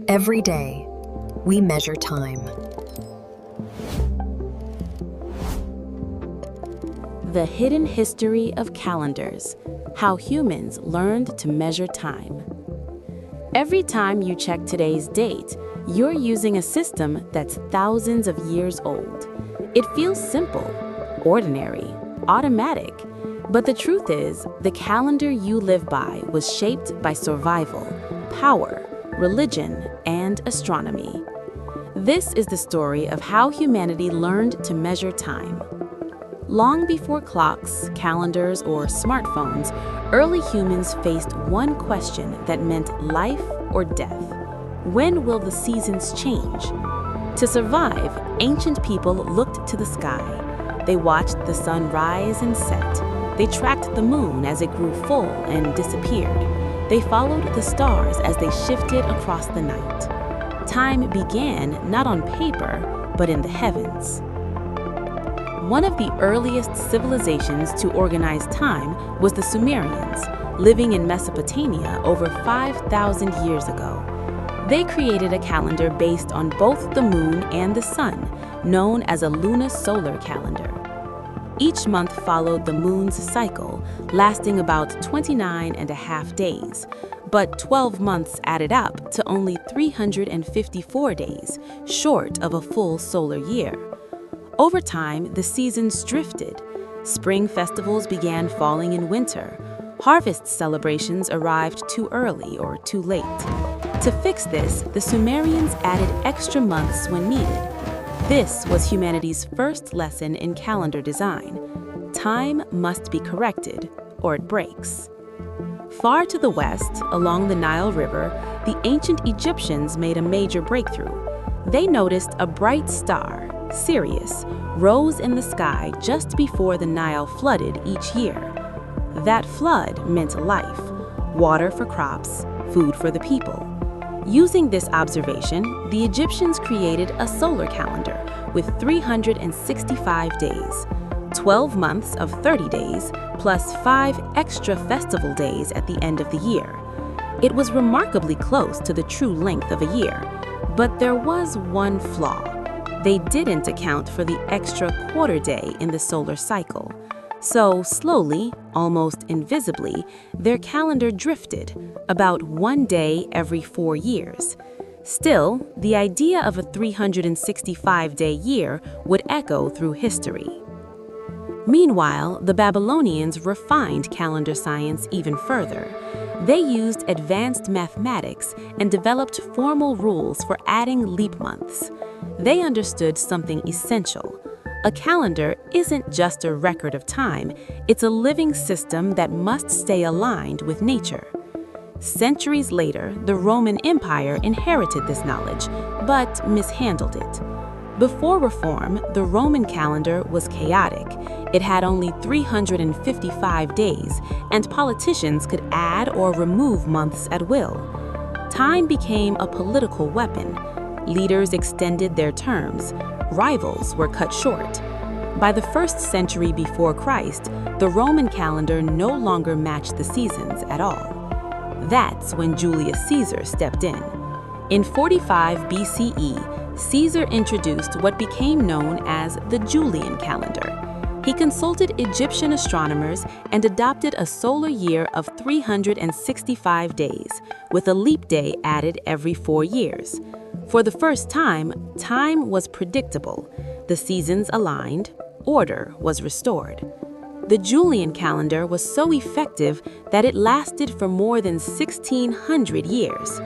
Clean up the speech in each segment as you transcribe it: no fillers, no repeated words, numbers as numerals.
Every day, we measure time. The hidden history of calendars, how humans learned to measure time. Every time you check today's date, you're using a system that's thousands of years old. It feels simple, ordinary, automatic. But the truth is, the calendar you live by was shaped by survival, power, religion, and astronomy. This is the story of how humanity learned to measure time. Long before clocks, calendars, or smartphones, early humans faced one question that meant life or death. When will the seasons change? To survive, ancient people looked to the sky. They watched the sun rise and set. They tracked the moon as it grew full and disappeared. They followed the stars as they shifted across the night. Time began not on paper, but in the heavens. One of the earliest civilizations to organize time was the Sumerians, living in Mesopotamia over 5,000 years ago. They created a calendar based on both the moon and the sun, known as a lunisolar calendar. Each month followed the moon's cycle, lasting about 29 and a half days, but 12 months added up to only 354 days, short of a full solar year. Over time, the seasons drifted. Spring festivals began falling in winter. Harvest celebrations arrived too early or too late. To fix this, the Sumerians added extra months when needed. This was humanity's first lesson in calendar design. Time must be corrected, or it breaks. Far to the west, along the Nile River, the ancient Egyptians made a major breakthrough. They noticed a bright star, Sirius, rose in the sky just before the Nile flooded each year. That flood meant life, water for crops, food for the people. Using this observation, the Egyptians created a solar calendar with 365 days, 12 months of 30 days, plus 5 extra festival days at the end of the year. It was remarkably close to the true length of a year, but there was one flaw. They didn't account for the extra quarter day in the solar cycle. So slowly, almost invisibly, their calendar drifted, about one day every 4 years. Still, the idea of a 365-day year would echo through history. Meanwhile, the Babylonians refined calendar science even further. They used advanced mathematics and developed formal rules for adding leap months. They understood something essential. A calendar isn't just a record of time, it's a living system that must stay aligned with nature. Centuries later, the Roman Empire inherited this knowledge, but mishandled it. Before reform, the Roman calendar was chaotic. It had only 355 days, and politicians could add or remove months at will. Time became a political weapon. Leaders extended their terms. Rivals were cut short. By the 1st century before Christ, the Roman calendar no longer matched the seasons at all. That's when Julius Caesar stepped in. In 45 BCE, Caesar introduced what became known as the Julian calendar. He consulted Egyptian astronomers and adopted a solar year of 365 days, with a leap day added every 4 years. For the first time, time was predictable. The seasons aligned, order was restored. The Julian calendar was so effective that it lasted for more than 1,600 years.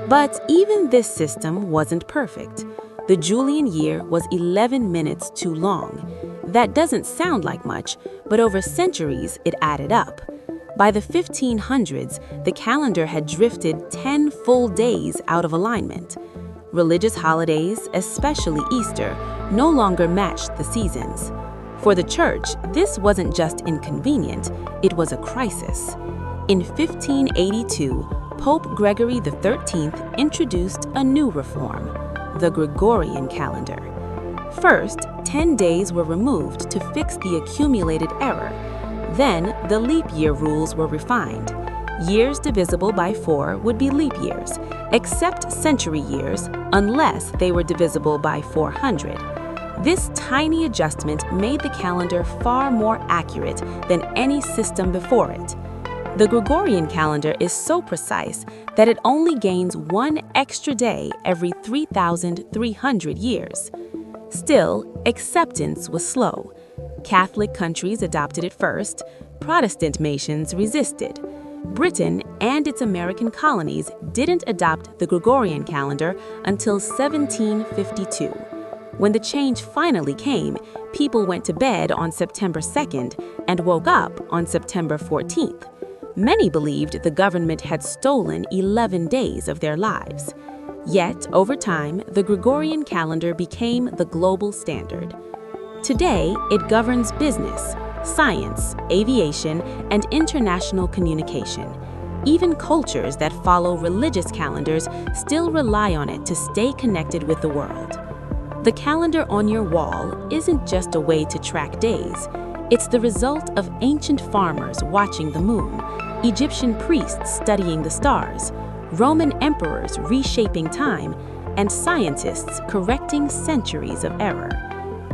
But even this system wasn't perfect. The Julian year was 11 minutes too long. That doesn't sound like much, but over centuries it added up. By the 1500s, the calendar had drifted 10 full days out of alignment. Religious holidays, especially Easter, no longer matched the seasons. For the church, this wasn't just inconvenient, it was a crisis. In 1582, Pope Gregory XIII introduced a new reform, the Gregorian calendar. First, 10 days were removed to fix the accumulated error. Then, the leap year rules were refined. Years divisible by 4 would be leap years, except century years, unless they were divisible by 400. This tiny adjustment made the calendar far more accurate than any system before it. The Gregorian calendar is so precise that it only gains one extra day every 3,300 years. Still, acceptance was slow. Catholic countries adopted it first, Protestant nations resisted. Britain and its American colonies didn't adopt the Gregorian calendar until 1752. When the change finally came, people went to bed on September 2nd and woke up on September 14th. Many believed the government had stolen 11 days of their lives. Yet, over time, the Gregorian calendar became the global standard. Today, it governs business, science, aviation, and international communication. Even cultures that follow religious calendars still rely on it to stay connected with the world. The calendar on your wall isn't just a way to track days. It's the result of ancient farmers watching the moon, Egyptian priests studying the stars, Roman emperors reshaping time, and scientists correcting centuries of error.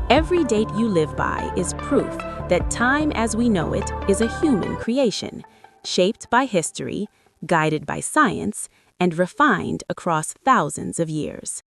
Every date you live by is proof that time as we know it is a human creation, shaped by history, guided by science, and refined across thousands of years.